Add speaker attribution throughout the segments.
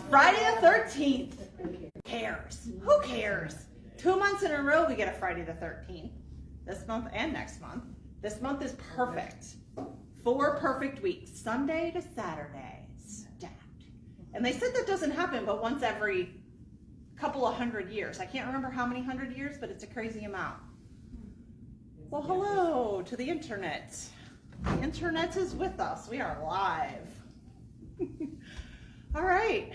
Speaker 1: Friday the 13th. Who cares? Who cares? 2 months in a row we get a Friday the 13th. This month and next month. This month is perfect. 4 perfect weeks. Sunday to Saturday. Stacked. And they said that doesn't happen but once every couple of 100 years. I can't remember how many 100 years, but it's a crazy amount. Well, hello to the internet. The internet is with us. We are live. All right.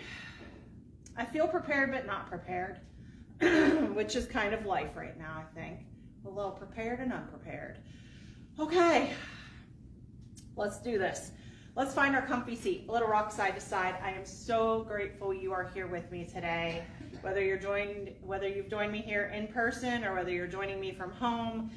Speaker 1: I feel prepared but not prepared, which is kind of life right now, I think. A little prepared and unprepared. Okay, let's do this. Let's find our comfy seat, a little rock side to side. I am so grateful you are here with me today. Whether you've joined me here in person or whether you're joining me from home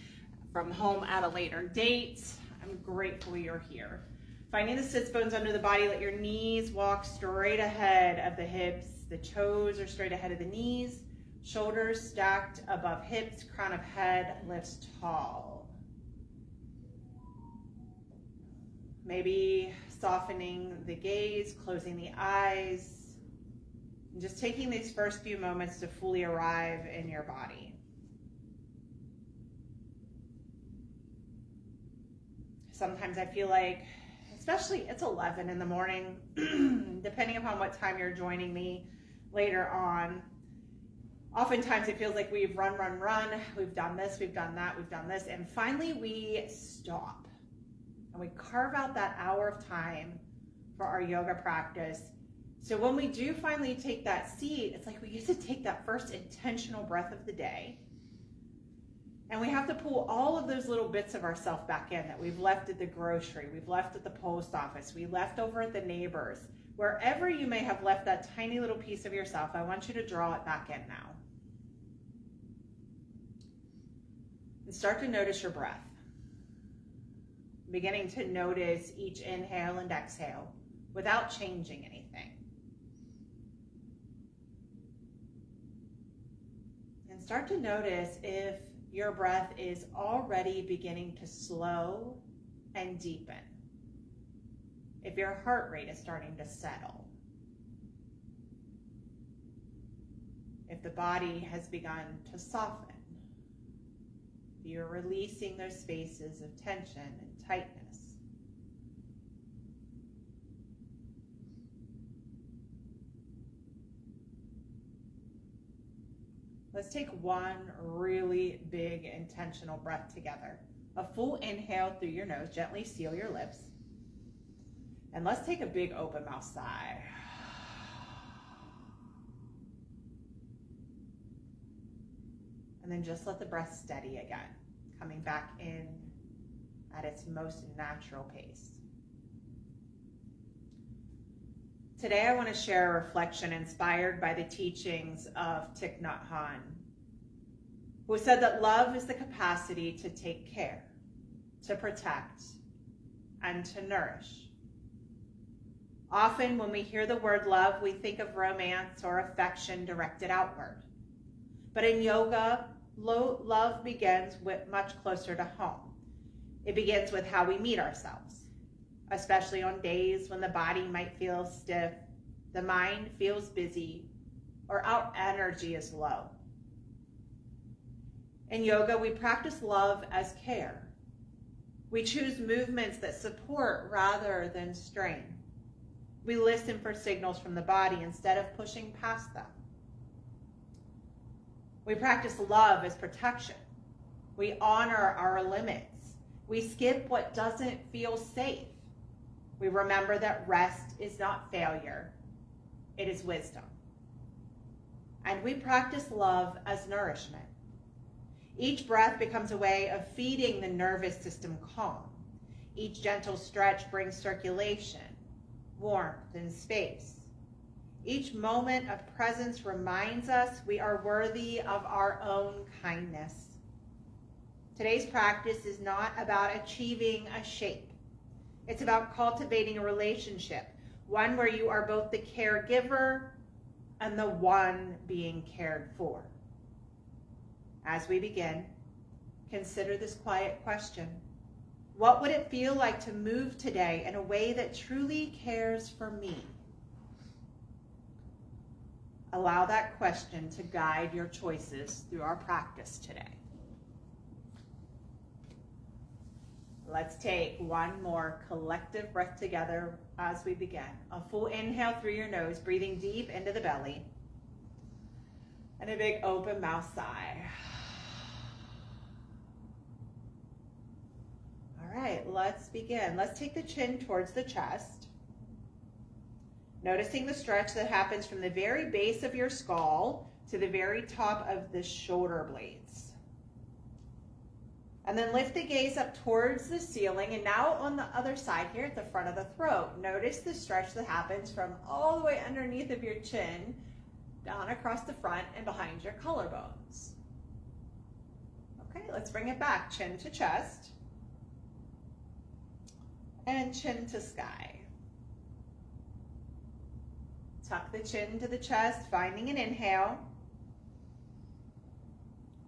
Speaker 1: at a later date, I'm grateful you're here. Finding the sits bones under the body, let your knees walk straight ahead of the hips. The toes are straight ahead of the knees. Shoulders stacked above hips. Crown of head lifts tall. Maybe softening the gaze, closing the eyes, and just taking these first few moments to fully arrive in your body. Sometimes I feel like, especially it's 11 in the morning, depending upon what time you're joining me later on. Oftentimes it feels like we've run. We've done this, we've done that, we've done this. And finally we stop and we carve out that hour of time for our yoga practice. So when we do finally take that seat, it's like we get to take that first intentional breath of the day. And we have to pull all of those little bits of ourselves back in that we've left at the grocery, we've left at the post office, we left over at the neighbors. Wherever you may have left that tiny little piece of yourself, I want you to draw it back in now. And start to notice your breath. Beginning to notice each inhale and exhale without changing anything. And start to notice if your breath is already beginning to slow and deepen. If your heart rate is starting to settle. If the body has begun to soften. If you're releasing those spaces of tension and tightness. Let's take one really big intentional breath together. A full inhale through your nose, gently seal your lips. And let's take a big open mouth sigh. And then just let the breath steady again, coming back in at its most natural pace. Today I want to share a reflection inspired by the teachings of Thich Nhat Hanh, who said that love is the capacity to take care, to protect, and to nourish. Often when we hear the word love, we think of romance or affection directed outward. But in yoga, love begins much closer to home. It begins with how we meet ourselves, especially on days when the body might feel stiff, the mind feels busy, or our energy is low. In yoga, we practice love as care. We choose movements that support rather than strain. We listen for signals from the body instead of pushing past them. We practice love as protection. We honor our limits. We skip what doesn't feel safe. We remember that rest is not failure, it is wisdom. And we practice love as nourishment. Each breath becomes a way of feeding the nervous system calm. Each gentle stretch brings circulation, warmth, and space. Each moment of presence reminds us we are worthy of our own kindness. Today's practice is not about achieving a shape. It's about cultivating a relationship, one where you are both the caregiver and the one being cared for. As we begin, consider this quiet question. What would it feel like to move today in a way that truly cares for me? Allow that question to guide your choices through our practice today. Let's take one more collective breath together as we begin. A full inhale through your nose, breathing deep into the belly. And a big open mouth sigh. All right, let's begin. Let's take the chin towards the chest. Noticing the stretch that happens from the very base of your skull to the very top of the shoulder blades. And then lift the gaze up towards the ceiling. And now on the other side here at the front of the throat, notice the stretch that happens from all the way underneath of your chin, down across the front and behind your collarbones. Okay, let's bring it back. Chin to chest. And chin to sky. Tuck the chin to the chest, finding an inhale.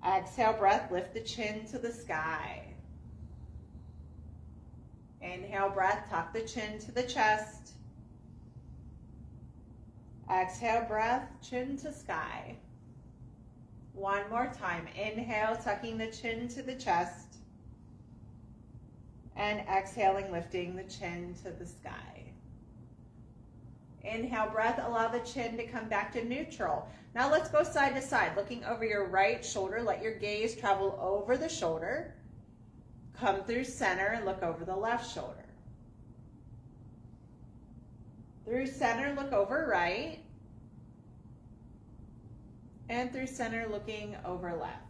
Speaker 1: Exhale breath, lift the chin to the sky. Inhale breath, tuck the chin to the chest. Exhale breath, chin to sky. One more time. Inhale, tucking the chin to the chest. And exhaling, lifting the chin to the sky. Inhale breath, allow the chin to come back to neutral. Now let's go side to side, looking over your right shoulder. Let your gaze travel over the shoulder. Come through center and look over the left shoulder. Through center, look over right. And through center, looking over left.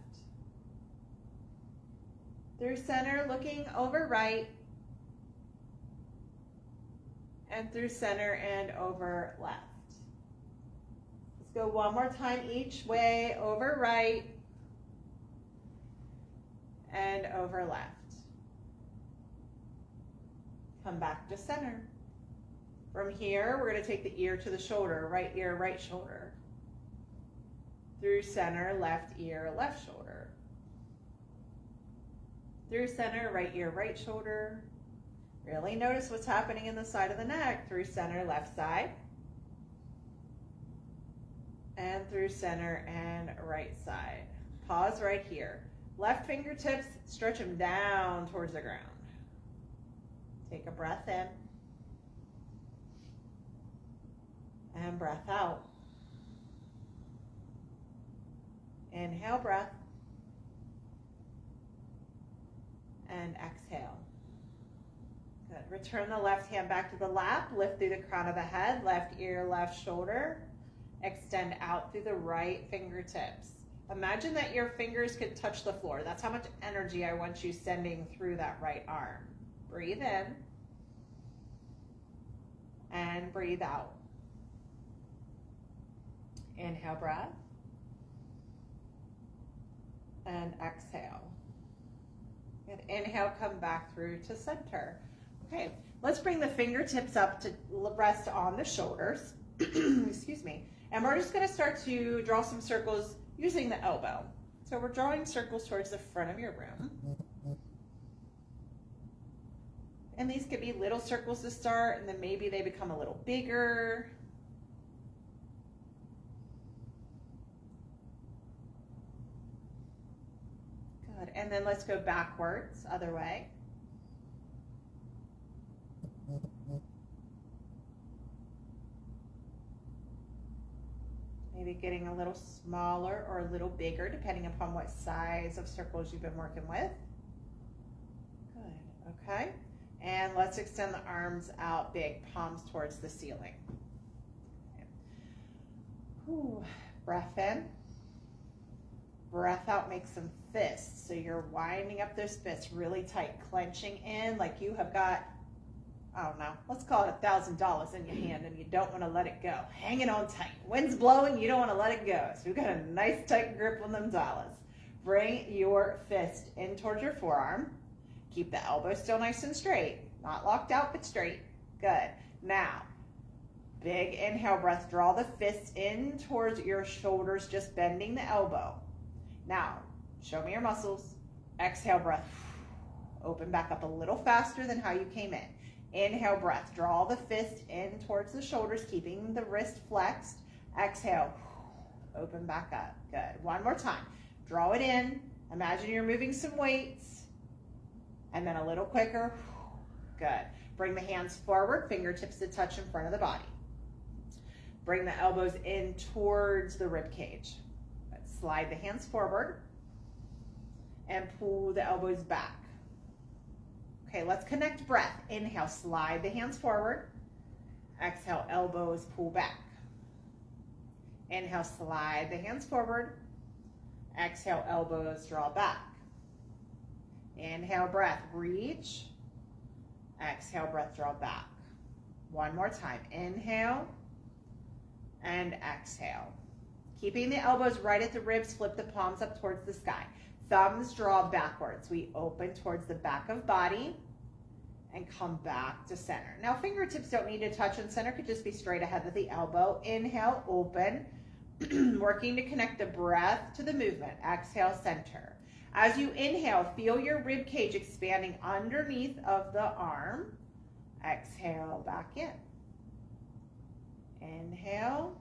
Speaker 1: Through center, looking over right. And through center and over left. Let's go one more time each way, over right and over left. Come back to center. From here, we're going to take the ear to the shoulder, right ear, right shoulder. Through center, left ear, left shoulder. Through center, right ear, right shoulder. Really notice what's happening in the side of the neck. Through center, left side. And through center and right side. Pause right here. Left fingertips, stretch them down towards the ground. Take a breath in. And breath out. Inhale, breath. And exhale. Good. Return the left hand back to the lap. Lift through the crown of the head. Left ear, left shoulder. Extend out through the right fingertips. Imagine that your fingers could touch the floor. That's how much energy I want you sending through that right arm. Breathe in. And breathe out. Inhale, breath. And exhale. And inhale, come back through to center. Okay, let's bring the fingertips up to rest on the shoulders. Excuse me. And we're just going to start to draw some circles using the elbow. So we're drawing circles towards the front of your room. And these could be little circles to start, and then maybe they become a little bigger. Good. And then let's go backwards, other way. Maybe getting a little smaller or a little bigger, depending upon what size of circles you've been working with. Good, okay. And let's extend the arms out big, palms towards the ceiling. Okay. Whew. Breath in. Breath out, make some fists. So you're winding up those fists really tight, clenching in like you have got, I don't know, let's call it $1,000 in your hand and you don't want to let it go. Hang it on tight. Wind's blowing, you don't want to let it go. So we've got a nice tight grip on them dollars. Bring your fist in towards your forearm. Keep the elbow still nice and straight. Not locked out, but straight. Good. Now, big inhale breath. Draw the fist in towards your shoulders, just bending the elbow. Now, show me your muscles. Exhale breath. Open back up a little faster than how you came in. Inhale breath. Draw the fist in towards the shoulders, keeping the wrist flexed. Exhale. open back up. Good. One more time. Draw it in. Imagine you're moving some weights. And then a little quicker. Good. Bring the hands forward, fingertips to touch in front of the body. Bring the elbows in towards the rib cage. Slide the hands forward and pull the elbows back. Okay, let's connect breath. Inhale, slide the hands forward. Exhale, elbows pull back. Inhale, slide the hands forward. Exhale, elbows draw back. Inhale, breath, reach. Exhale, breath, draw back. One more time. Inhale and exhale. Keeping the elbows right at the ribs, flip the palms up towards the sky. Thumbs draw backwards. We open towards the back of body and come back to center. Now, fingertips don't need to touch in center, could just be straight ahead of the elbow. Inhale, open, working to connect the breath to the movement. Exhale, center. As you inhale, feel your rib cage expanding underneath of the arm. Exhale, back in. Inhale.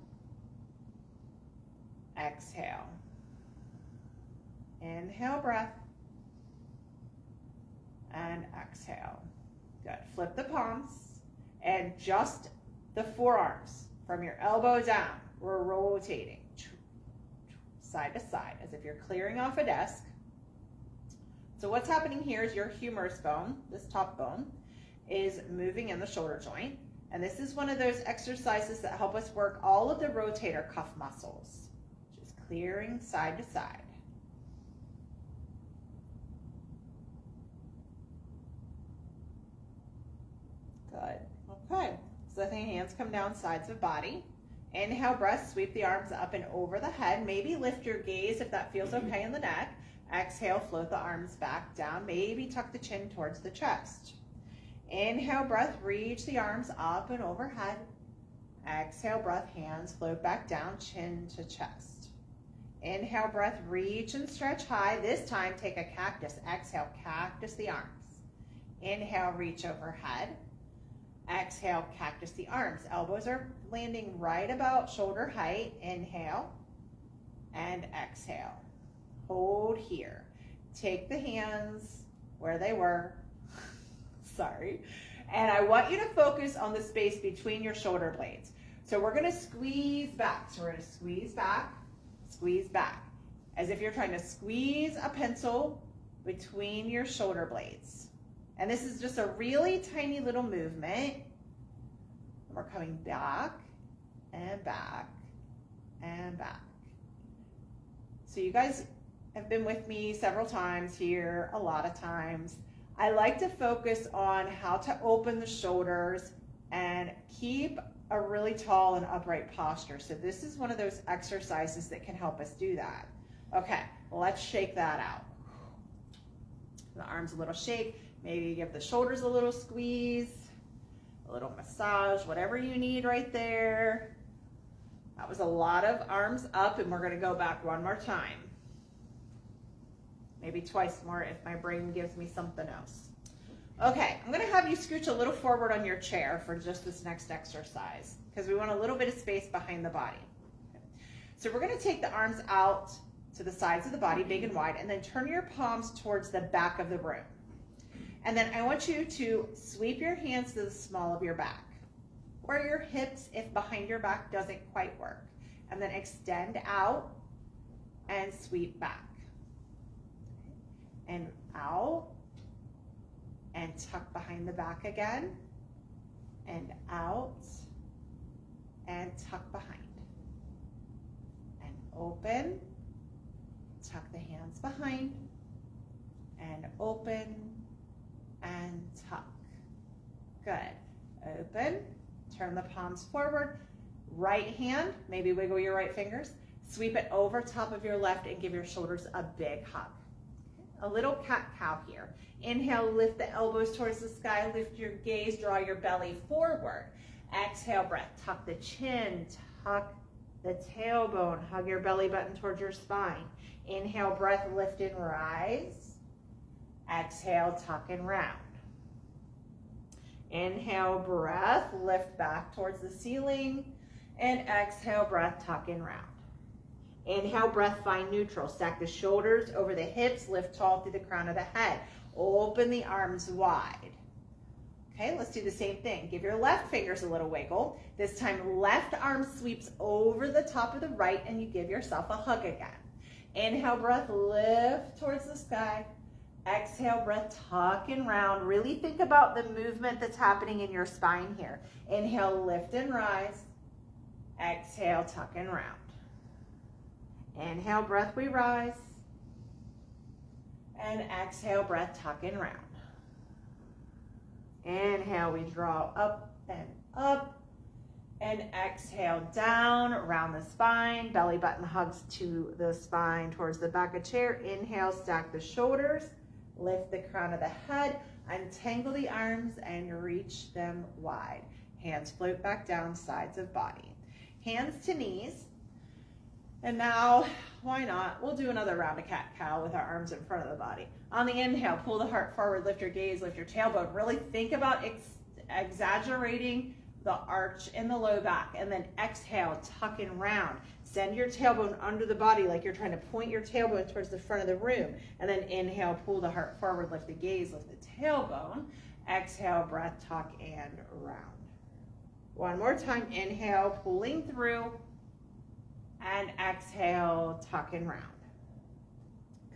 Speaker 1: Exhale. Inhale, breath. And exhale. Good. Flip the palms and just the forearms from your elbow down. We're rotating side to side as if you're clearing off a desk. So what's happening here is your humerus bone, this top bone, is moving in the shoulder joint. And this is one of those exercises that help us work all of the rotator cuff muscles. Just clearing side to side. Good. Okay. So letting hands come down sides of body. Inhale, breath, sweep the arms up and over the head. Maybe lift your gaze if that feels okay in the neck. Exhale, float the arms back down. Maybe tuck the chin towards the chest. Inhale, breath, reach the arms up and overhead. Exhale, breath, hands float back down, chin to chest. Inhale, breath, reach and stretch high. This time, take a cactus. Exhale, cactus the arms. Inhale, reach overhead. Exhale, cactus the arms. Elbows are landing right about shoulder height. Inhale and exhale. Hold here. Take the hands where they were. Sorry. And I want you to focus on the space between your shoulder blades. So we're going to squeeze back. So we're going to squeeze back, as if you're trying to squeeze a pencil between your shoulder blades. And this is just a really tiny little movement. We're coming back and back and back. So you guys have been with me several times here, a lot of times. I like to focus on how to open the shoulders and keep a really tall and upright posture. So this is one of those exercises that can help us do that. Okay, let's shake that out. The arms a little shake. Maybe give the shoulders a little squeeze, a little massage, whatever you need right there. That was a lot of arms up, and we're going to go back one more time. Maybe twice more if my brain gives me something else. Okay, I'm going to have you scooch a little forward on your chair for just this next exercise because we want a little bit of space behind the body. Okay. So we're going to take the arms out to the sides of the body, big and wide, and then turn your palms towards the back of the room. And then I want you to sweep your hands to the small of your back or your hips if behind your back doesn't quite work. And then extend out and sweep back. And out and tuck behind the back again. And out and tuck behind. And open, tuck the hands behind, and open and tuck. Good. Open, turn the palms forward. Right hand, maybe wiggle your right fingers. Sweep it over top of your left and give your shoulders a big hug. A little cat-cow here. Inhale, lift the elbows towards the sky. Lift your gaze, draw your belly forward. Exhale, breath. Tuck the chin, tuck the tailbone. Hug your belly button towards your spine. Inhale, breath, lift and rise. Exhale, tuck and round. Inhale, breath, lift back towards the ceiling. And exhale, breath, tuck and round. Inhale, breath, find neutral. Stack the shoulders over the hips, lift tall through the crown of the head. Open the arms wide. Okay, let's do the same thing. Give your left fingers a little wiggle. This time, left arm sweeps over the top of the right, and you give yourself a hug again. Inhale, breath, lift towards the sky. Exhale, breath, tuck and round. Really think about the movement that's happening in your spine here. Inhale, lift and rise. Exhale, tuck and round. Inhale, breath, we rise. And exhale, breath, tuck and round. Inhale, we draw up and up. And exhale, down, around the spine. Belly button hugs to the spine towards the back of chair. Inhale, stack the shoulders. Lift the crown of the head. Untangle the arms and reach them wide. Hands float back down, sides of body. Hands to knees. And now, why not? We'll do another round of cat-cow with our arms in front of the body. On the inhale, pull the heart forward, lift your gaze, lift your tailbone. Really think about exaggerating the arch in the low back. And then exhale, tuck and round. Send your tailbone under the body like you're trying to point your tailbone towards the front of the room. And then inhale, pull the heart forward, lift the gaze, lift the tailbone. Exhale, breath, tuck and round. One more time, inhale, pulling through. And exhale, tuck and round.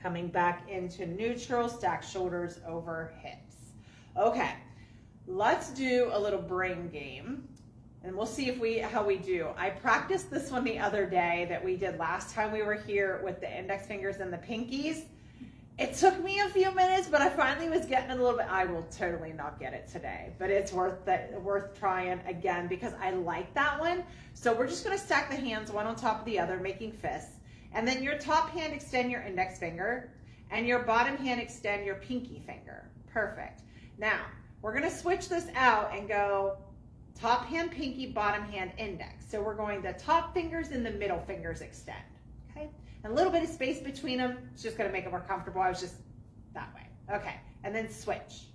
Speaker 1: Coming back into neutral, stack shoulders over hips. Okay, let's do a little brain game. And we'll see how we do. I practiced this one the other day that we did last time we were here with the index fingers and the pinkies. It took me a few minutes, but I finally was getting it a little bit. I will totally not get it today, but it's worth trying again because I like that one. So we're just gonna stack the hands one on top of the other, making fists. And then your top hand, extend your index finger, and your bottom hand, extend your pinky finger. Perfect. Now, we're gonna switch this out and go top hand, pinky, bottom hand, index. So we're going the top fingers and the middle fingers extend, okay? And a little bit of space between them. It's just gonna make it more comfortable. I was just that way. Okay, and then switch.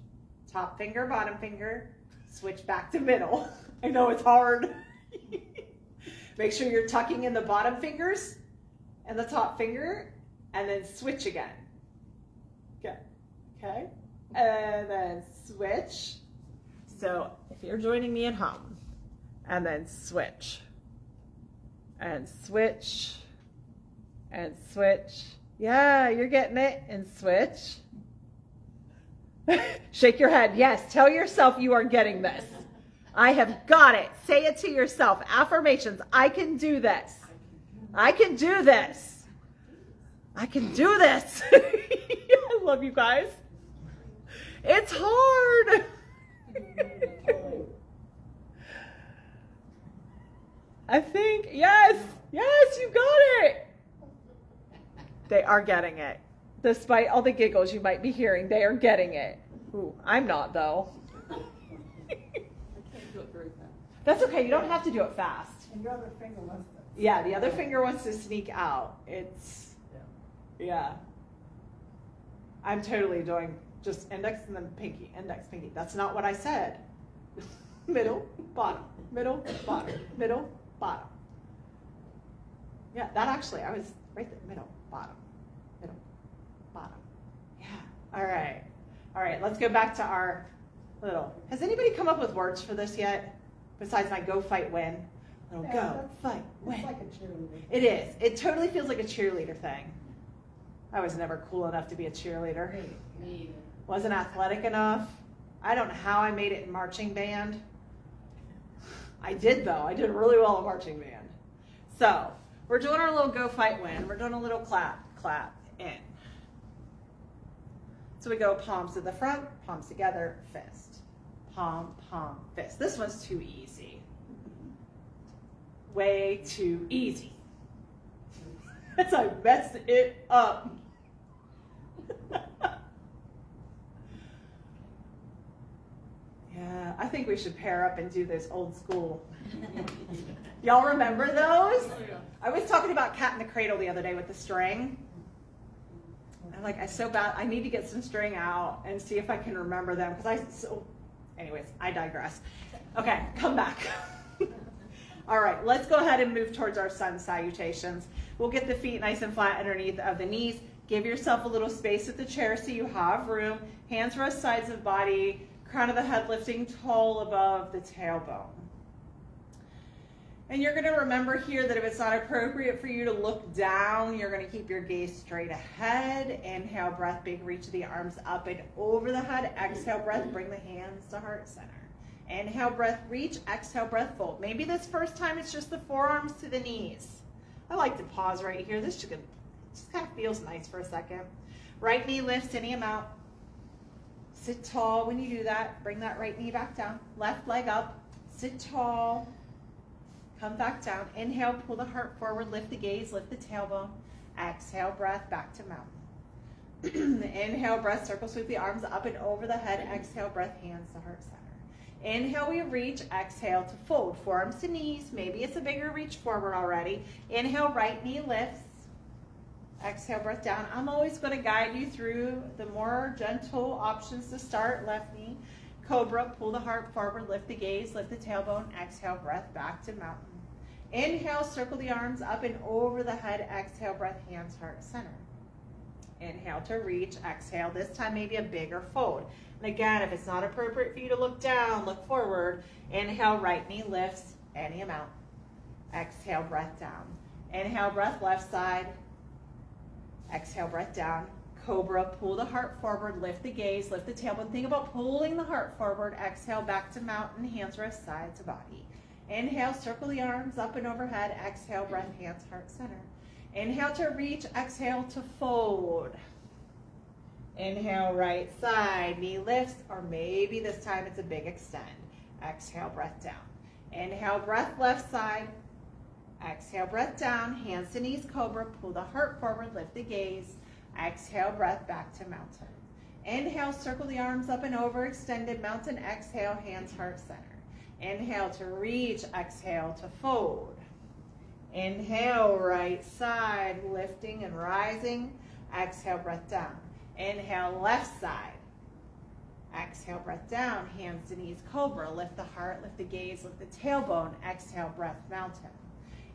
Speaker 1: Top finger, bottom finger, switch back to middle. I know it's hard. Make sure you're tucking in the bottom fingers and the top finger, and then switch again. Good, okay? And then switch. So if you're joining me at home, and then switch, and switch, and switch. Yeah, you're getting it. And switch. Shake your head. Yes, tell yourself you are getting this. I have got it. Say it to yourself. Affirmations. I can do this. I can do this. I can do this. I love you guys. It's hard. I think, yes, you got it. They are getting it. Despite all the giggles you might be hearing, they are getting it. Ooh, I'm not though.
Speaker 2: I can't do it very fast.
Speaker 1: That's okay, you don't have to do it fast.
Speaker 2: And your other finger wants to.
Speaker 1: Yeah, the other finger wants to sneak out. Yeah. I'm totally doing just index and then pinky, index, pinky. That's not what I said. Middle, bottom, middle, bottom, middle, bottom. Yeah, that actually, I was right there, middle, bottom, bottom. Yeah, all right, let's go back to our little, has anybody come up with words for this yet? Besides my go, fight, win. Go, fight, win.
Speaker 2: It's like a cheerleader.
Speaker 1: It is. It totally feels like a cheerleader thing. I was never cool enough to be a cheerleader.
Speaker 2: Me either.
Speaker 1: Wasn't athletic enough. I don't know how I made it in marching band. I did though. I did really well in marching band. So we're doing our little go, fight, win. We're doing a little clap, in. So we go palms to the front, palms together, fist. Palm, palm, fist. This one's too easy. Way too easy. As I messed it up. Yeah, I think we should pair up and do this old school. Y'all remember those? I was talking about Cat in the Cradle the other day with the string. I'm like, I need to get some string out and see if I can remember them anyways, I digress. Okay, come back. All right, let's go ahead and move towards our sun salutations. We'll get the feet nice and flat underneath of the knees. Give yourself a little space at the chair so you have room. Hands rest sides of body, crown of the head lifting tall above the tailbone. And you're going to remember here that if it's not appropriate for you to look down, you're going to keep your gaze straight ahead. Inhale, breath, big reach of the arms up and over the head. Exhale, breath, bring the hands to heart center. Inhale, breath, reach. Exhale, breath, fold. Maybe this first time it's just the forearms to the knees. I like to pause right here. This just kind of feels nice for a second. Right knee lifts any amount. Sit tall when you do that. Bring that right knee back down. Left leg up. Sit tall. Come back down. Inhale, pull the heart forward, lift the gaze, lift the tailbone. Exhale, breath, back to mountain. Inhale, breath, circle sweep the arms up and over the head. Exhale, breath, hands to heart center. Inhale, we reach. Exhale to fold. Forearms to knees. Maybe it's a bigger reach forward already. Inhale, right knee lifts. Exhale, breath down. I'm always going to guide you through the more gentle options to start. Left knee. Cobra, pull the heart forward, lift the gaze, lift the tailbone. Exhale, breath, back to mountain. Inhale, circle the arms up and over the head. Exhale, breath, hands, heart, center. Inhale to reach. Exhale, this time maybe a bigger fold. And again, if it's not appropriate for you to look down, look forward. Inhale, right knee lifts, any amount. Exhale, breath down. Inhale, breath, left side. Exhale, breath down. Cobra, pull the heart forward, lift the gaze, lift the tailbone. Think about pulling the heart forward. Exhale, back to mountain, hands rest sides of body. Inhale, circle the arms up and overhead. Exhale, breath, hands, heart, center. Inhale to reach, exhale to fold. Inhale, right side, knee lifts, or maybe this time it's a big extend. Exhale, breath down. Inhale, breath, left side. Exhale, breath down, hands to knees, cobra, pull the heart forward, lift the gaze. Exhale, breath, back to mountain. Inhale, circle the arms up and over, extended mountain. Exhale, hands, heart, center. Inhale to reach, exhale to fold. Inhale, right side, lifting and rising. Exhale, breath down. Inhale, left side. Exhale, breath down, hands to knees, cobra. Lift the heart, lift the gaze, lift the tailbone. Exhale, breath, mountain.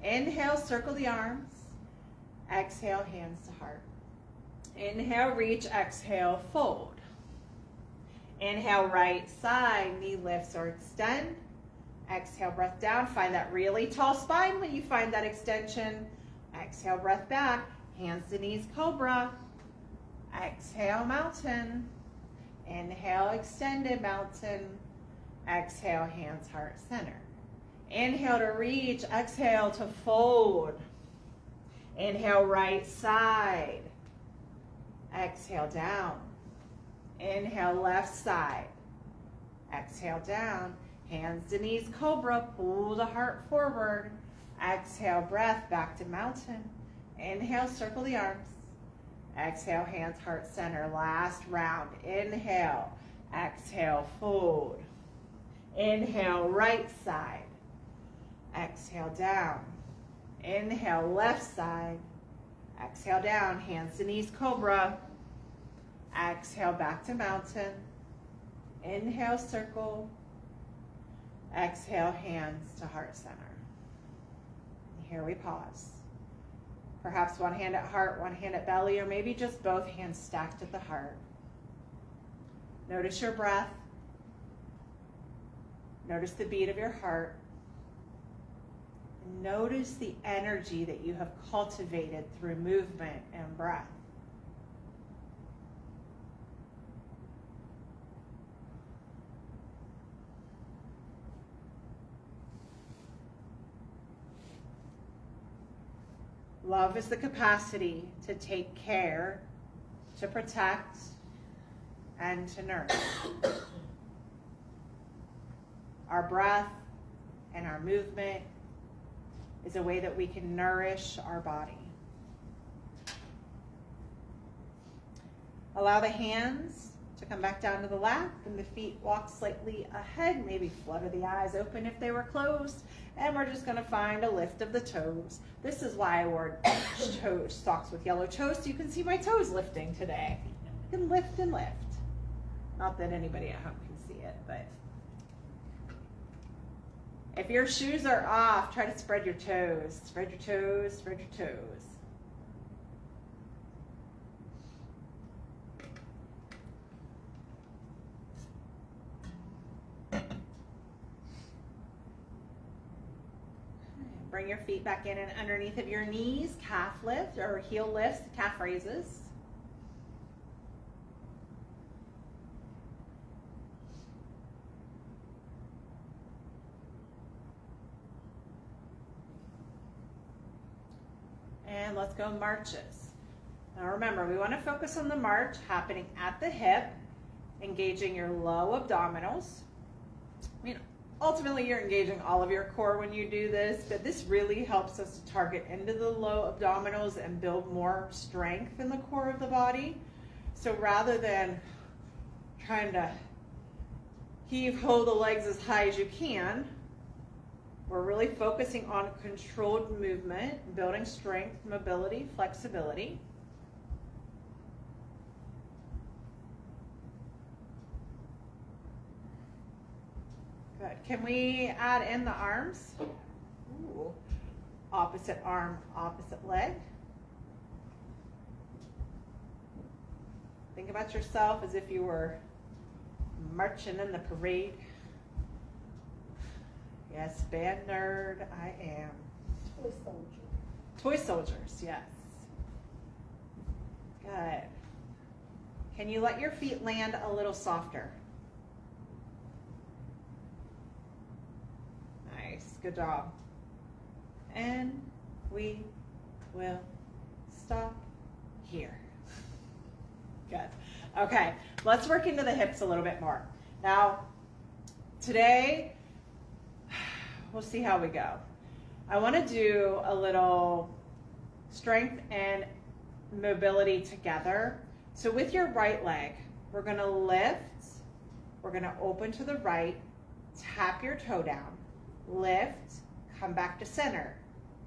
Speaker 1: Inhale, circle the arms. Exhale, hands to heart. Inhale, reach, exhale, fold. Inhale, right side, knee lifts or extend. Exhale, breath down. Find that really tall spine when you find that extension. Exhale, breath back. Hands to knees, cobra. Exhale, mountain. Inhale, extended mountain. Exhale, hands, heart, center. Inhale to reach. Exhale to fold. Inhale, right side. Exhale, down. Inhale, left side. Exhale, down. Hands to knees, cobra. Pull the heart forward. Exhale, breath, back to mountain. Inhale, circle the arms. Exhale, hands, heart, center. Last round. Inhale. Exhale, fold. Inhale, right side. Exhale, down. Inhale, left side. Exhale, down. Hands to knees, cobra. Exhale, back to mountain. Inhale, circle. Exhale, hands to heart center. Here we pause. Perhaps one hand at heart, one hand at belly, or maybe just both hands stacked at the heart. Notice your breath. Notice the beat of your heart. Notice the energy that you have cultivated through movement and breath. Love is the capacity to take care, to protect, and to nourish. Our breath and our movement is a way that we can nourish our body. Allow the hands to come back down to the lap and the feet walk slightly ahead. Maybe flutter the eyes open if they were closed. And we're just going to find a lift of the toes. This is why I wore socks with yellow toes, so you can see my toes lifting today. You can lift and lift. Not that anybody at home can see it, but If your shoes are off, try to spread your toes. Spread your toes, spread your toes. Bring your feet back in and underneath of your knees, calf lift or heel lifts, calf raises. And let's go marches. Now remember, we want to focus on the march happening at the hip, engaging your low abdominals. I mean, ultimately you're engaging all of your core when you do this, but this really helps us to target into the low abdominals and build more strength in the core of the body. So rather than trying to hold the legs as high as you can, we're really focusing on controlled movement, building strength, mobility, flexibility. Good. Can we add in the arms? Ooh. Opposite arm, opposite leg. Think about yourself as if you were marching in the parade. Yes, band nerd, I am.
Speaker 2: Toy soldier.
Speaker 1: Toy soldiers, yes. Good. Can you let your feet land a little softer? Nice, good job. And we will stop here. Good. Okay, let's work into the hips a little bit more. Now, today, we'll see how we go. I want to do a little strength and mobility together. So with your right leg, we're going to lift, we're going to open to the right, tap your toe down, lift, come back to center,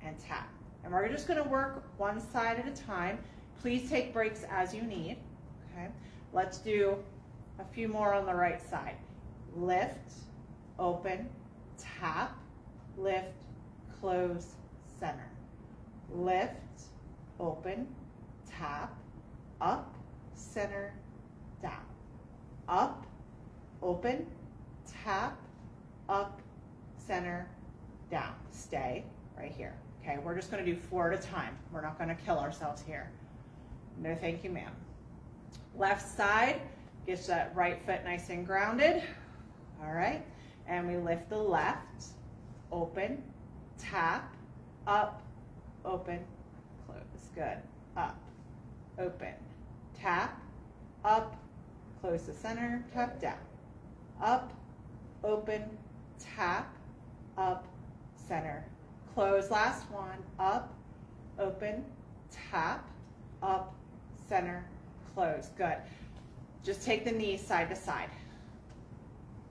Speaker 1: and tap. And we're just going to work one side at a time. Please take breaks as you need. Okay. Let's do a few more on the right side. Lift, open, tap, lift, close, center. Lift, open, tap, up, center, down. Up, open, tap, up, center, down. Stay right here. Okay, we're just going to do 4 at a time. We're not going to kill ourselves here. No, thank you, ma'am. Left side, get that right foot nice and grounded. All right, and we lift the left, open, tap, up, open, close. Good. Up, open, tap, up, close the center, tap, down. Up, open, tap, up, center, close. Last one. Up, open, tap, up, center, close. Good. Just take the knees side to side.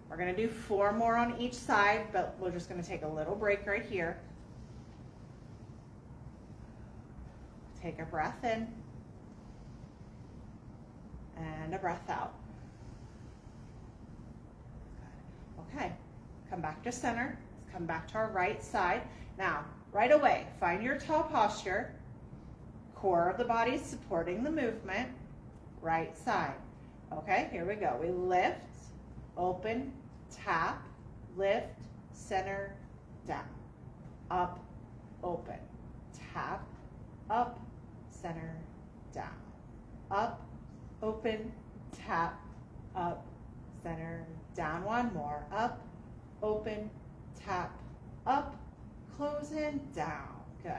Speaker 1: We're going to do 4 more on each side, but we're just going to take a little break right here. Take a breath in and a breath out. Good. Okay, come back to center. Let's come back to our right side. Now, right away, find your tall posture. Core of the body supporting the movement. Right side. Okay, here we go. We lift, open, tap, lift, center, down. Up, open, tap, up, center, down. Up, open, tap, up, center, down. One more. Up, open, tap, up, close and down. Good.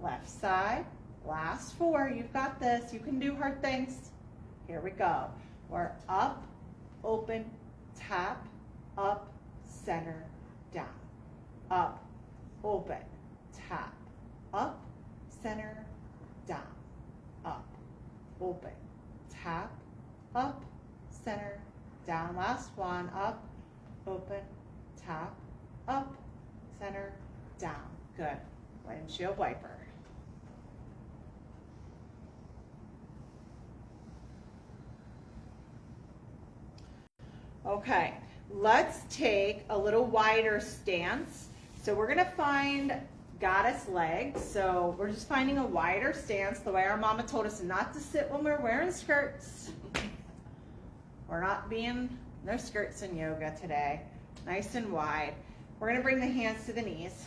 Speaker 1: Left side. Last 4. You've got this. You can do hard things. Here we go. We're up, open, tap, up, center, down. Up, open, tap, up, center, down. Up, open, tap, up, center, down. Last one. Up, open, tap, up, center, down. Good. Windshield wiper. Okay, let's take a little wider stance. So we're gonna find goddess legs. So we're just finding a wider stance, the way our mama told us not to sit when we're wearing skirts. We're not being, no skirts in yoga today. Nice and wide. We're gonna bring the hands to the knees.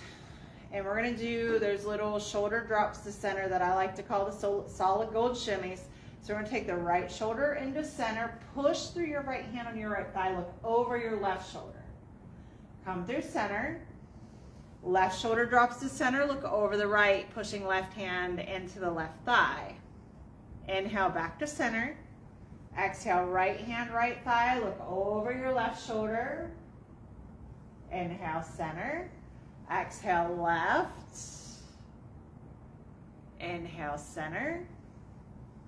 Speaker 1: And we're gonna do those little shoulder drops to center that I like to call the solid gold shimmies. So we're gonna take the right shoulder into center, push through your right hand on your right thigh, look over your left shoulder. Come through center. Left shoulder drops to center, look over the right, pushing left hand into the left thigh. Inhale back to center. Exhale, right hand, right thigh, look over your left shoulder. Inhale, center. Exhale, left. Inhale, center.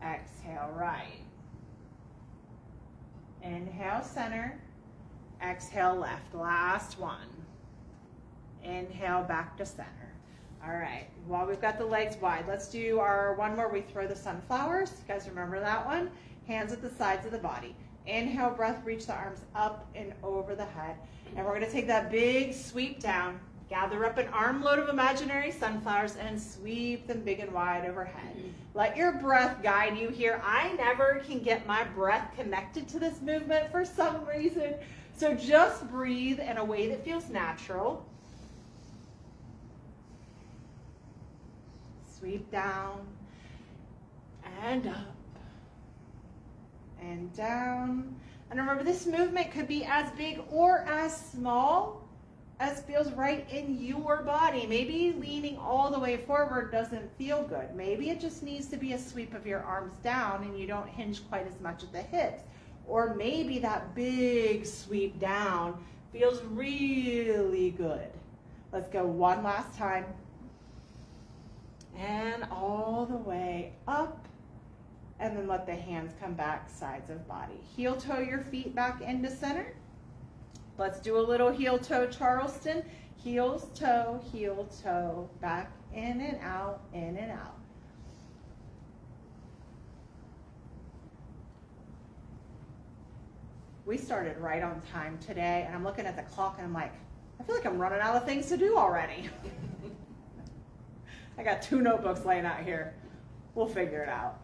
Speaker 1: Exhale, right. Inhale, center. Exhale, left. Last one. Inhale, back to center. All right, while we've got the legs wide, let's do our one where we throw the sunflowers. You guys remember that one? Hands at the sides of the body. Inhale, breath, reach the arms up and over the head. And we're gonna take that big sweep down, gather up an armload of imaginary sunflowers and sweep them big and wide overhead. Let your breath guide you here. I never can get my breath connected to this movement for some reason. So just breathe in a way that feels natural. Sweep down and up and down. And remember, this movement could be as big or as small as feels right in your body. Maybe leaning all the way forward doesn't feel good. Maybe it just needs to be a sweep of your arms down and you don't hinge quite as much at the hips. Or maybe that big sweep down feels really good. Let's go one last time. And all the way up, and then let the hands come back, sides of body. Heel toe your feet back into center. Let's do a little heel toe Charleston. Heel toe, back in and out, in and out. We started right on time today, and I'm looking at the clock and I'm like, I feel like I'm running out of things to do already. I got 2 notebooks laying out here. We'll figure it out.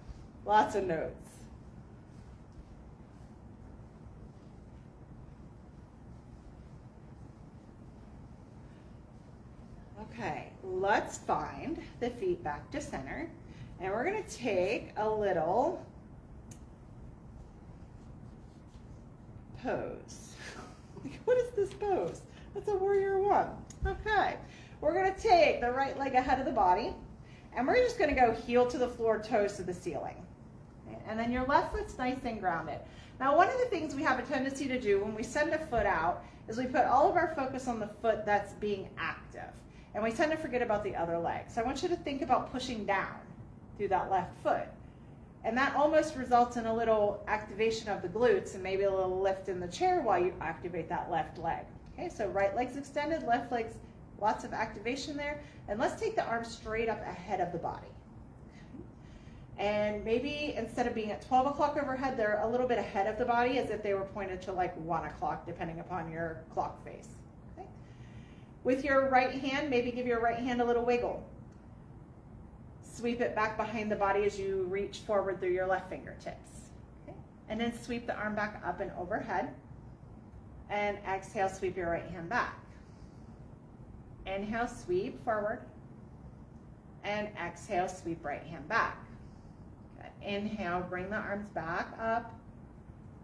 Speaker 1: Lots of notes. Okay, let's find the feet back to center. And we're gonna take a little pose. What is this pose? That's a warrior one. Okay. We're gonna take the right leg ahead of the body, and we're just gonna go heel to the floor, toes to the ceiling. Okay? And then your left foot's nice and grounded. Now, one of the things we have a tendency to do when we send a foot out is we put all of our focus on the foot that's being active, and we tend to forget about the other leg. So I want you to think about pushing down through that left foot. And that almost results in a little activation of the glutes and maybe a little lift in the chair while you activate that left leg. Okay, so right leg's extended, left leg's lots of activation there. And let's take the arms straight up ahead of the body. And maybe instead of being at 12 o'clock overhead, they're a little bit ahead of the body as if they were pointed to like 1 o'clock, depending upon your clock face. Okay? With your right hand, maybe give your right hand a little wiggle. Sweep it back behind the body as you reach forward through your left fingertips. Okay? And then sweep the arm back up and overhead. And exhale, sweep your right hand back. Inhale, sweep forward. And exhale, sweep right hand back. Good. Inhale, bring the arms back up.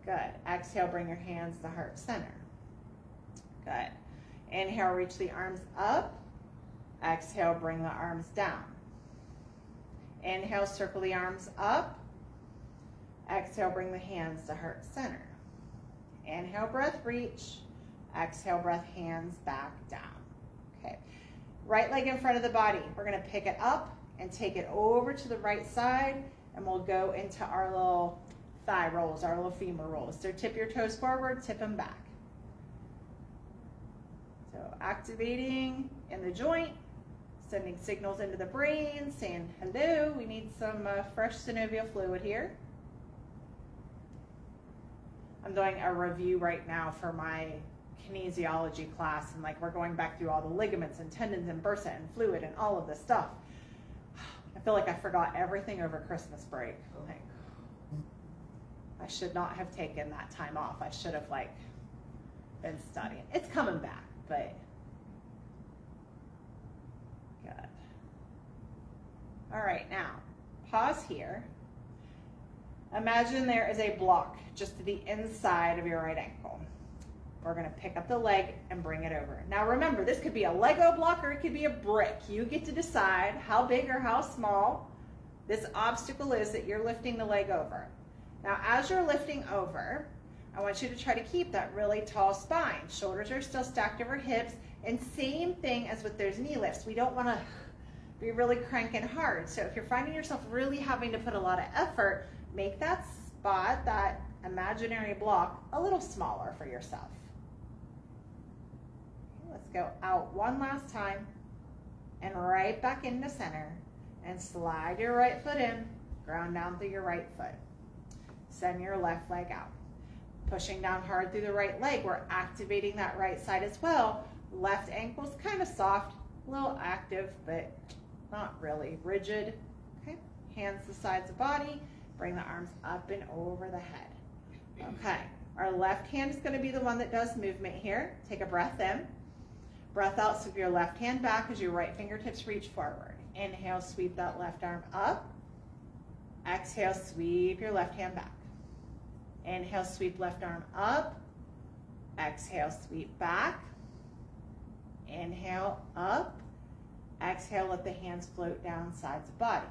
Speaker 1: Good. Exhale, bring your hands to heart center. Good. Inhale, reach the arms up. Exhale, bring the arms down. Inhale, circle the arms up. Exhale, bring the hands to heart center. Inhale, breath, reach. Exhale, breath, hands back down. Okay. Right leg in front of the body. We're going to pick it up and take it over to the right side, and we'll go into our little thigh rolls, our little femur rolls. So tip your toes forward, tip them back. So activating in the joint, sending signals into the brain, saying hello. We need some fresh synovial fluid here. I'm doing a review right now for my kinesiology class and like we're going back through all the ligaments and tendons and bursa and fluid and all of this stuff. I feel like I forgot everything over Christmas break. Like, I should not have taken that time off. I should have like been studying. It's coming back, but good. All right, now pause here. Imagine there is a block just to the inside of your right ankle. We're going to pick up the leg and bring it over. Now remember, this could be a Lego block or it could be a brick. You get to decide how big or how small this obstacle is that you're lifting the leg over. Now as you're lifting over, I want you to try to keep that really tall spine. Shoulders are still stacked over hips, and same thing as with those knee lifts. We don't want to be really cranking hard. So if you're finding yourself really having to put a lot of effort, make that spot, that imaginary block, a little smaller for yourself. Let's go out one last time and right back into center and slide your right foot in, ground down through your right foot. Send your left leg out. Pushing down hard through the right leg, we're activating that right side as well. Left ankle's kind of soft, a little active, but not really rigid. Okay, hands to the sides of the body, bring the arms up and over the head. Okay, our left hand is going to be the one that does movement here. Take a breath in. Breath out, sweep your left hand back as your right fingertips reach forward. Inhale, sweep that left arm up. Exhale, sweep your left hand back. Inhale, sweep left arm up. Exhale, sweep back. Inhale, up. Exhale, let the hands float down sides of body.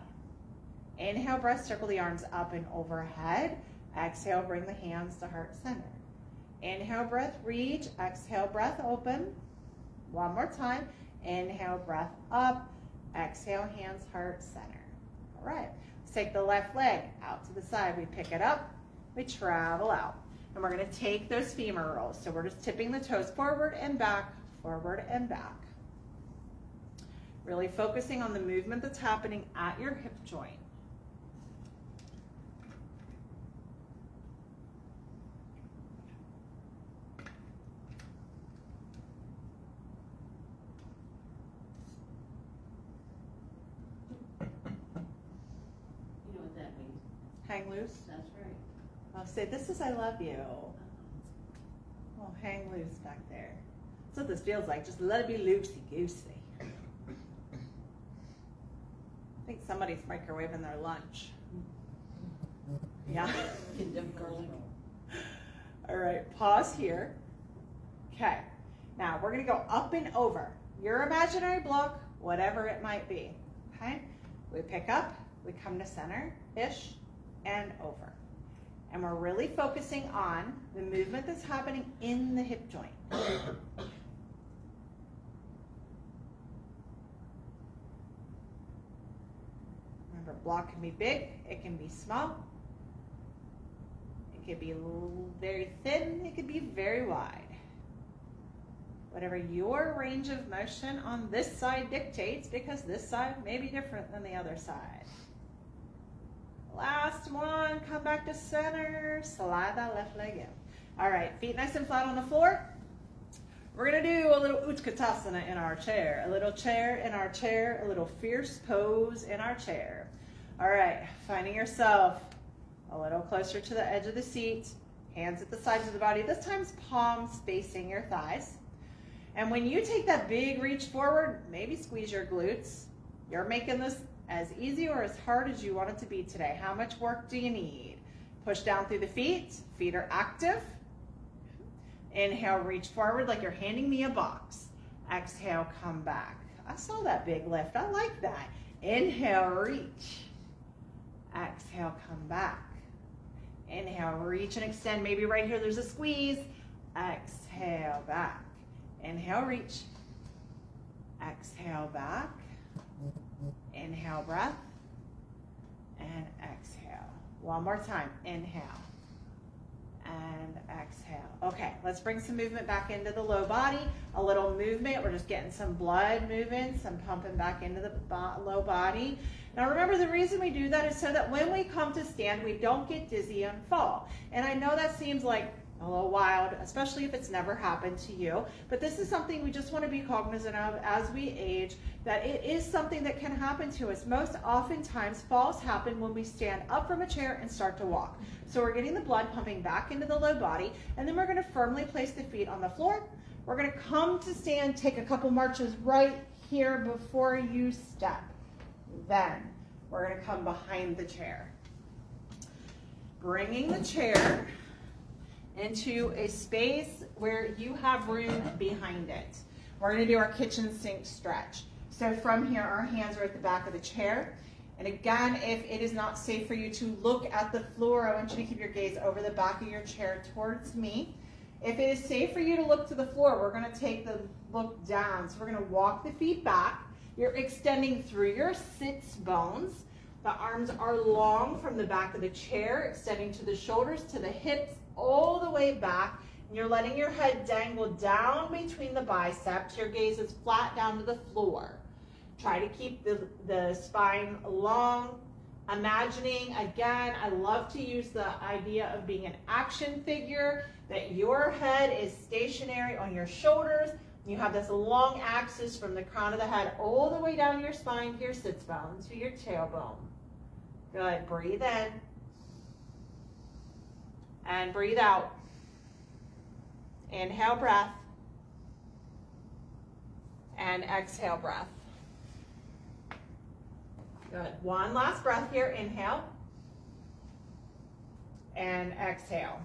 Speaker 1: Inhale, breath, circle the arms up and overhead. Exhale, bring the hands to heart center. Inhale, breath, reach. Exhale, breath, open. One more time. Inhale, breath up. Exhale, hands, heart, center. All right. Let's take the left leg out to the side. We pick it up. We travel out. And we're going to take those femur rolls. So we're just tipping the toes forward and back, forward and back. Really focusing on the movement that's happening at your hip joint. Hang loose.
Speaker 2: That's right.
Speaker 1: I'll say, this is I love you. Oh, hang loose back there. That's what this feels like. Just let it be loosey-goosey. I think somebody's microwaving their lunch. Yeah. All right, pause here. Okay. Now we're going to go up and over. Your imaginary block, whatever it might be. Okay? We pick up, we come to center-ish, and over. And we're really focusing on the movement that's happening in the hip joint. Remember, block can be big, it can be small, it could be very thin, it could be very wide. Whatever your range of motion on this side dictates, because this side may be different than the other side. Last one, come back to center, slide that left leg in. All right, feet nice and flat on the floor. We're gonna do a little Utkatasana in our chair. A little chair in our chair, a little fierce pose in our chair. All right, finding yourself a little closer to the edge of the seat, hands at the sides of the body. This time's palms facing your thighs. And when you take that big reach forward, maybe squeeze your glutes. You're making this as easy or as hard as you want it to be today. How much work do you need? Push down through the feet. Feet are active. Inhale, reach forward like you're handing me a box. Exhale, come back. I saw that big lift. I like that. Inhale, reach. Exhale, come back. Inhale, reach and extend. Maybe right here there's a squeeze. Exhale, back. Inhale, reach. Exhale, back. Inhale, breath, and exhale. One more time, inhale, and exhale. Okay, let's bring some movement back into the low body. A little movement, we're just getting some blood moving, some pumping back into the low body. Now remember, the reason we do that is so that when we come to stand, we don't get dizzy and fall. And I know that seems like a little wild, especially if it's never happened to you. But this is something we just want to be cognizant of as we age, that it is something that can happen to us. Most oftentimes, falls happen when we stand up from a chair and start to walk. So we're getting the blood pumping back into the low body, and then we're going to firmly place the feet on the floor. We're going to come to stand, take a couple marches right here before you step. Then we're going to come behind the chair. Bringing the chair into a space where you have room behind it. We're going to do our kitchen sink stretch. So from here, our hands are at the back of the chair. And again, if it is not safe for you to look at the floor, I want you to keep your gaze over the back of your chair towards me. If it is safe for you to look to the floor, we're going to take the look down. So we're going to walk the feet back. You're extending through your sits bones. The arms are long from the back of the chair, extending to the shoulders, to the hips, all the way back. And you're letting your head dangle down between the biceps. Your gaze is flat down to the floor. Try to keep the spine long. Imagining, again, I love to use the idea of being an action figure, that your head is stationary on your shoulders. You have this long axis from the crown of the head all the way down your spine to your sits bone, to your tailbone. Good, breathe in. And breathe out. Inhale, breath. And exhale, breath. Good. One last breath here. Inhale. And exhale.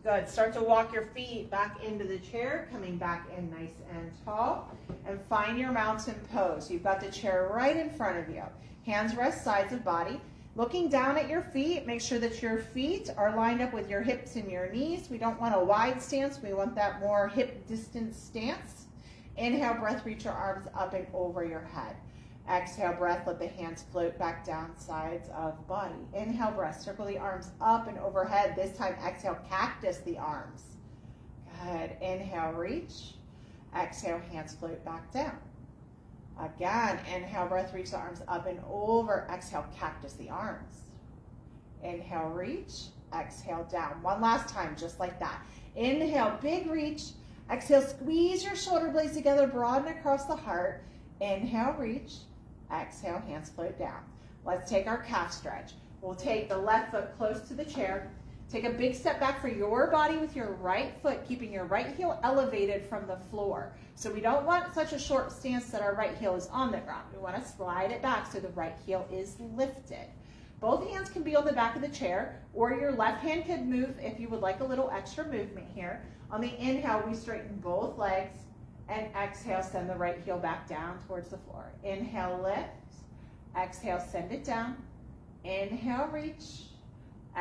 Speaker 1: Good. Start to walk your feet back into the chair, coming back in nice and tall. And find your mountain pose. You've got the chair right in front of you. Hands rest sides of body. Looking down at your feet, make sure that your feet are lined up with your hips and your knees. We don't want a wide stance. We want that more hip distance stance. Inhale, breath, reach your arms up and over your head. Exhale, breath, let the hands float back down sides of body. Inhale, breath, circle the arms up and overhead. This time, exhale, cactus the arms. Good. Inhale, reach. Exhale, hands float back down. Again, inhale, breath, reach the arms up and over. Exhale, cactus the arms. Inhale, reach. Exhale, down. One last time, just like that. Inhale, big reach. Exhale, squeeze your shoulder blades together, broaden across the heart. Inhale, reach. Exhale, hands float down. Let's take our calf stretch. We'll take the left foot close to the chair. Take a big step back for your body with your right foot, keeping your right heel elevated from the floor. So we don't want such a short stance that our right heel is on the ground. We want to slide it back so the right heel is lifted. Both hands can be on the back of the chair, or your left hand can move if you would like a little extra movement here. On the inhale, we straighten both legs, and exhale, send the right heel back down towards the floor. Inhale, lift. Exhale, send it down. Inhale, reach.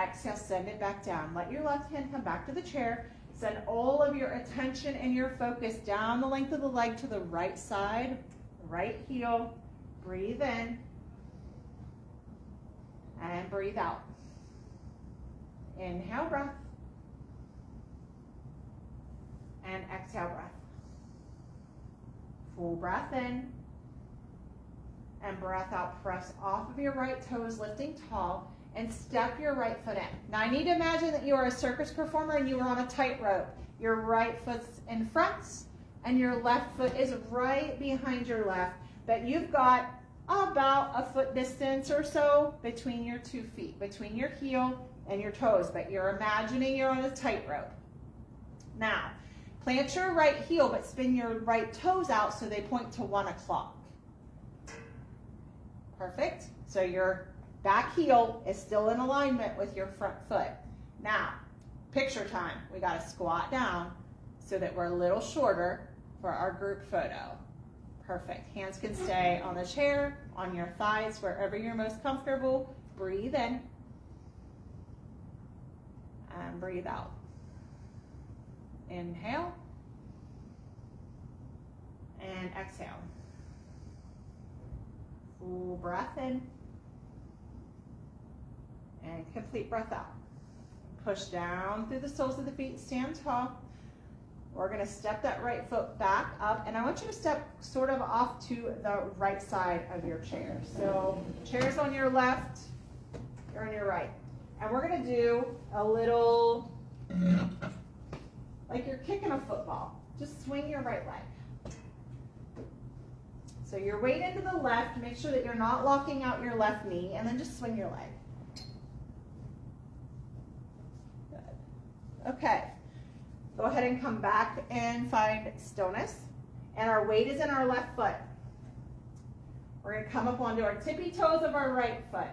Speaker 1: Exhale, send it back down. Let your left hand come back to the chair. Send all of your attention and your focus down the length of the leg to the right side, right heel. Breathe in. And breathe out. Inhale, breath. And exhale, breath. Full breath in. And breath out. Press off of your right toes, lifting tall. And step your right foot in. Now I need to imagine that you are a circus performer and you are on a tightrope. Your right foot's in front and your left foot is right behind your left. But you've got about a foot distance or so between your 2 feet, between your heel and your toes. But you're imagining you're on a tightrope. Now, plant your right heel but spin your right toes out so they point to 1 o'clock. Perfect. So your back heel is still in alignment with your front foot. Now, picture time. We got to squat down so that we're a little shorter for our group photo. Perfect. Hands can stay on the chair, on your thighs, wherever you're most comfortable. Breathe in. And breathe out. Inhale. And exhale. Full breath in. And complete breath out. Push down through the soles of the feet, stand tall. We're going to step that right foot back up, and I want you to step sort of off to the right side of your chair. So chair's on your left, you're on your right. And we're going to do a little Like you're kicking a football. Just swing your right leg. So your weight into the left, make sure that you're not locking out your left knee, and then just swing your leg. Good. Okay. Go ahead and come back and find stillness. And our weight is in our left foot. We're going to come up onto our tippy toes of our right foot.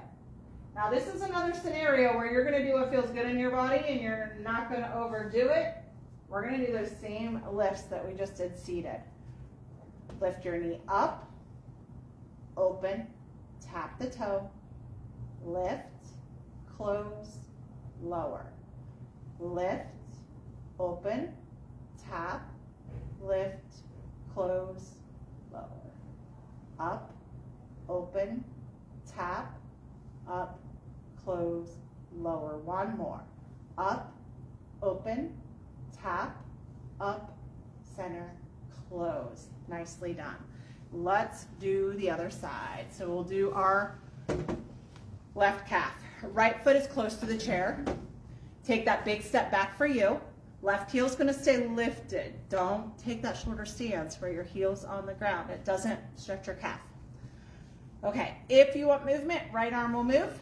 Speaker 1: Now this is another scenario where you're going to do what feels good in your body and you're not going to overdo it. We're going to do those same lifts that we just did seated. Lift your knee up, open, tap the toe, lift, close, lower. Lift, open, tap, lift, close, lower. Up, open, tap, up, close, lower. One more. Up, open, tap, up, center, close. Nicely done. Let's do the other side. So we'll do our left calf. Right foot is close to the chair. Take that big step back for you. Left heel's going to stay lifted. Don't take that shorter stance where your heel's on the ground. It doesn't stretch your calf. Okay, if you want movement, right arm will move.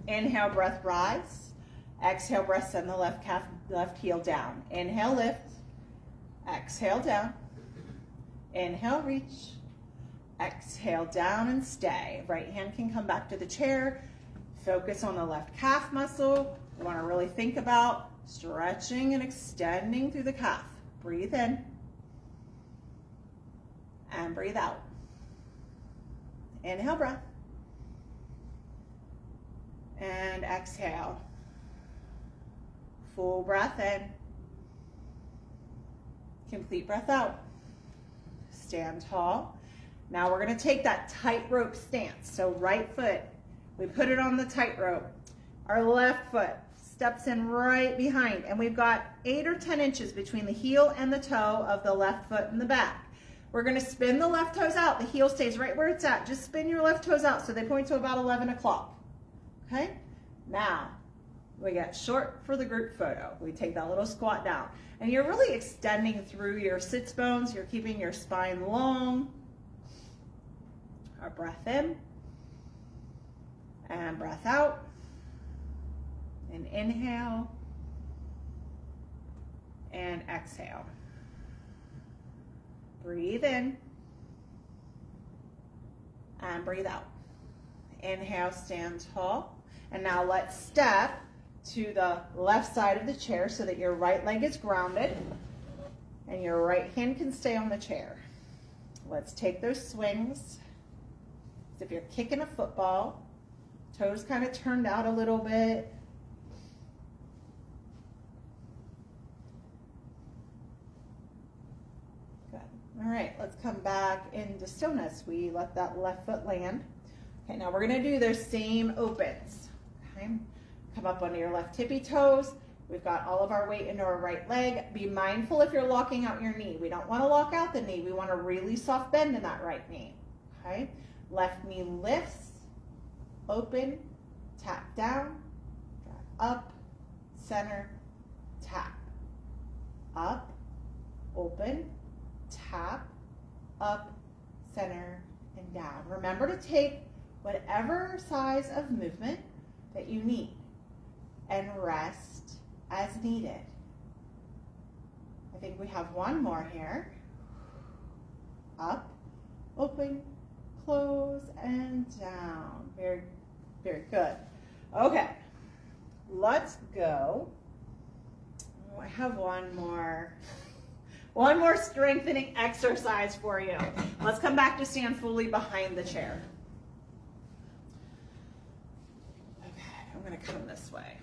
Speaker 1: Inhale, breath, rise. Exhale, breath, send the left calf, left heel down. Inhale, lift. Exhale, down. Inhale, reach. Exhale, down and stay. Right hand can come back to the chair. Focus on the left calf muscle. You want to really think about stretching and extending through the calf. Breathe in and breathe out. Inhale, breath. And exhale. Full breath in. Complete breath out. Stand tall. Now we're going to take that tightrope stance. So right foot, we put it on the tightrope. Our left foot steps in right behind, and we've got 8 or 10 inches between the heel and the toe of the left foot in the back. We're going to spin the left toes out. The heel stays right where it's at. Just spin your left toes out so they point to about 11 o'clock. Okay? Now, we get short for the group photo. We take that little squat down. And you're really extending through your sits bones. You're keeping your spine long. Our breath in. And breath out. And inhale. And exhale. Breathe in. And breathe out. Inhale, stand tall. And now let's step to the left side of the chair so that your right leg is grounded and your right hand can stay on the chair. Let's take those swings. As if you're kicking a football. Toes kind of turned out a little bit. Good. All right, let's come back into stillness. We let that left foot land. Okay, now we're going to do those same opens. Okay. Come up onto your left tippy toes. We've got all of our weight into our right leg. Be mindful if you're locking out your knee. We don't want to lock out the knee. We want a really soft bend in that right knee. Okay? Left knee lifts, open, tap down, up, center, tap. Up, open, tap, up, center, and down. Remember to take whatever size of movement that you need and rest as needed. I think we have one more here. Up, open, close, and down. Very, very good. Okay, let's go. Oh, I have one more strengthening exercise for you. Let's come back to stand fully behind the chair. Okay, I'm gonna come this way.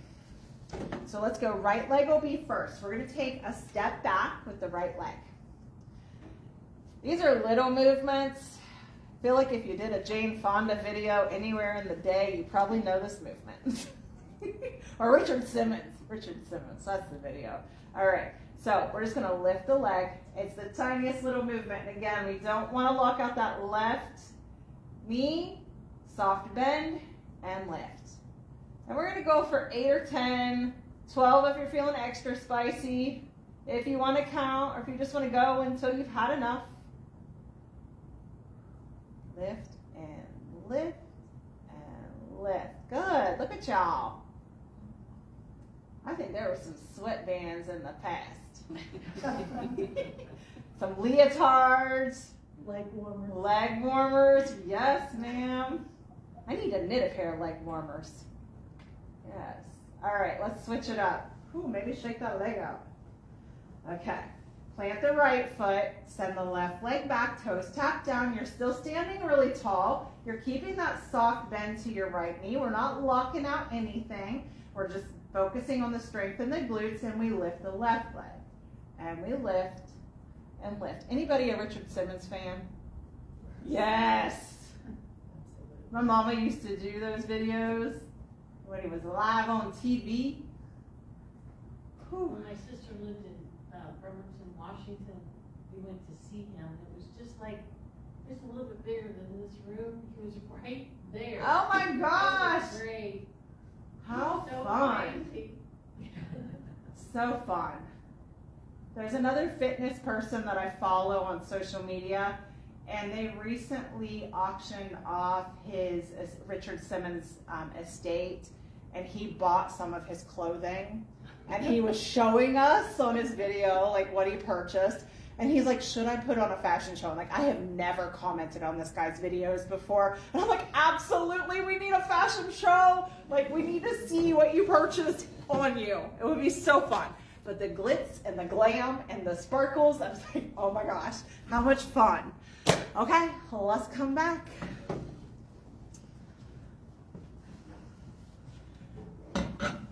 Speaker 1: So let's go, right leg will be first. We're gonna take a step back with the right leg. These are little movements. I feel like if you did a Jane Fonda video anywhere in the day, you probably know this movement. Or Richard Simmons, that's the video. All right, so we're just gonna lift the leg. It's the tiniest little movement. And again, we don't wanna lock out that left knee, soft bend, and lift. And we're gonna go for 8 or 10 12 if you're feeling extra spicy. If you want to count or if you just want to go until you've had enough. Lift and lift and lift. Good. Look at y'all. I think there were some sweatbands in the past. Some leotards.
Speaker 2: Leg warmer.
Speaker 1: Leg warmers. Yes, ma'am. I need to knit a pair of leg warmers. Yes. All right, let's switch it up. Ooh, maybe shake that leg out. Okay. Plant the right foot. Send the left leg back. Toes tap down. You're still standing really tall. You're keeping that soft bend to your right knee. We're not locking out anything. We're just focusing on the strength in the glutes, and we lift the left leg. And we lift and lift. Anybody a Richard Simmons fan? Yes. My mama used to do those videos when he was live on TV.
Speaker 3: When my sister lived in Bremerton, Washington, we went to see him. It was just a little bit bigger than this room. He was right there.
Speaker 1: Oh my gosh!
Speaker 3: It was great.
Speaker 1: How
Speaker 3: So
Speaker 1: fun.
Speaker 3: crazy.
Speaker 1: So fun. There's another fitness person that I follow on social media, and they recently auctioned off his Richard Simmons estate, and he bought some of his clothing, and he was showing us on his video like what he purchased, and he's like, should I put on a fashion show? I'm like, I have never commented on this guy's videos before, and I'm like, absolutely, we need a fashion show. Like, we need to see what you purchased on you. It would be so fun. But the glitz and the glam and the sparkles, I was like, oh my gosh, how much fun. Okay, let's come back.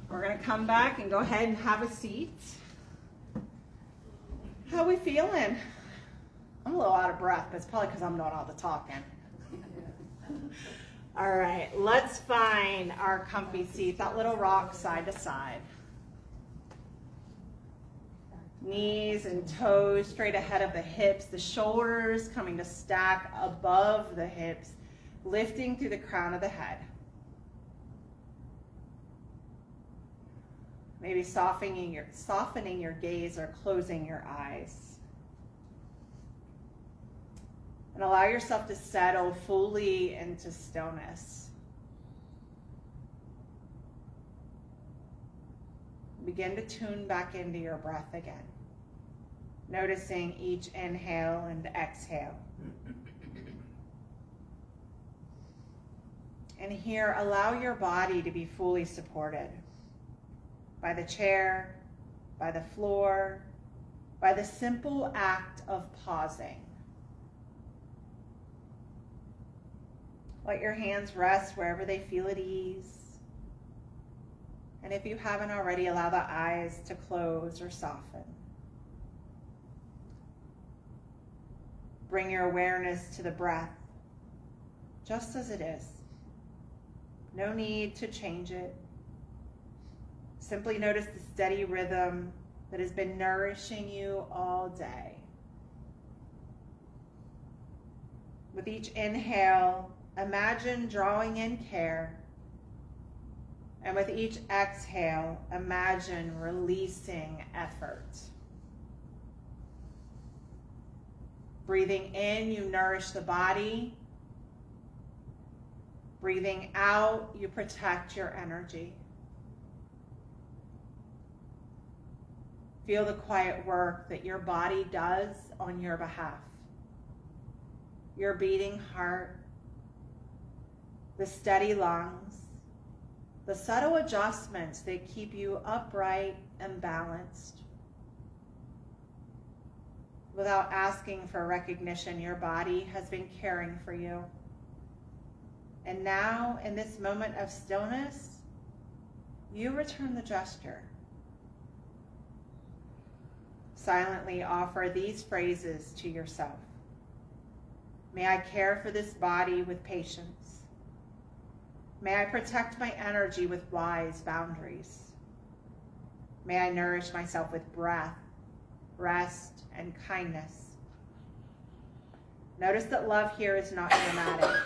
Speaker 1: We're gonna come back and go ahead and have a seat. How we feeling? I'm a little out of breath, but it's probably because I'm doing all the talking. All right, let's find our comfy seat, that little rock side to side. Knees and toes straight ahead of the hips, the shoulders coming to stack above the hips, lifting through the crown of the head. Maybe softening your gaze or closing your eyes. And allow yourself to settle fully into stillness. Begin to tune back into your breath again, noticing each inhale and exhale. And here, allow your body to be fully supported by the chair, by the floor, by the simple act of pausing. Let your hands rest wherever they feel at ease. And if you haven't already, allow the eyes to close or soften. Bring your awareness to the breath, just as it is. No need to change it. Simply notice the steady rhythm that has been nourishing you all day. With each inhale, imagine drawing in care. And with each exhale, imagine releasing effort. Breathing in, you nourish the body. Breathing out, you protect your energy. Feel the quiet work that your body does on your behalf. Your beating heart, the steady lungs, the subtle adjustments that keep you upright and balanced. Without asking for recognition, your body has been caring for you. And now, in this moment of stillness, you return the gesture. Silently offer these phrases to yourself. May I care for this body with patience. May I protect my energy with wise boundaries. May I nourish myself with breath, rest, and kindness. Notice that love here is not dramatic.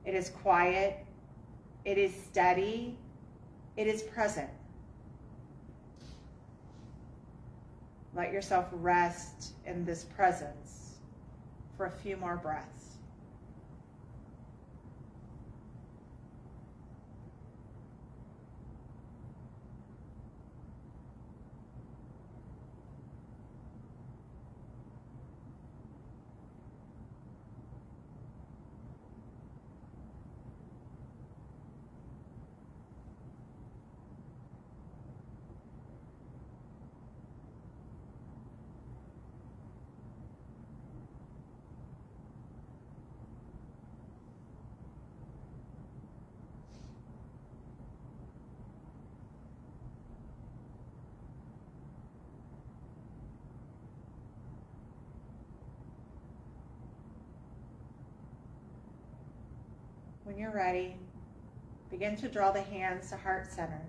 Speaker 1: It is quiet. It is steady. It is present. Let yourself rest in this presence for a few more breaths. When you're ready, begin to draw the hands to heart center,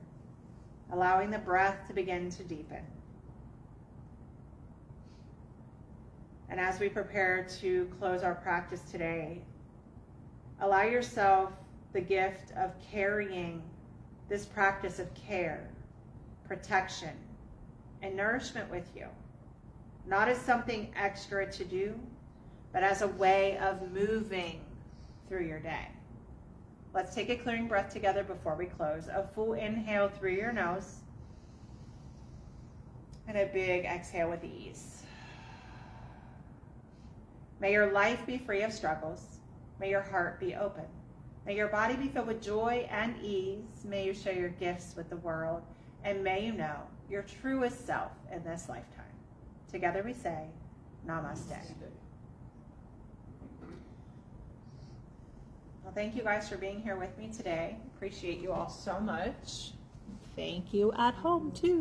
Speaker 1: allowing the breath to begin to deepen. And as we prepare to close our practice today, allow yourself the gift of carrying this practice of care, protection, and nourishment with you, not as something extra to do, but as a way of moving through your day. Let's take a clearing breath together before we close. A full inhale through your nose and a big exhale with ease. May your life be free of struggles. May your heart be open. May your body be filled with joy and ease. May you share your gifts with the world. And may you know your truest self in this lifetime. Together we say, Namaste. Well, thank you guys for being here with me today. Appreciate you all so much. Thank you at home too.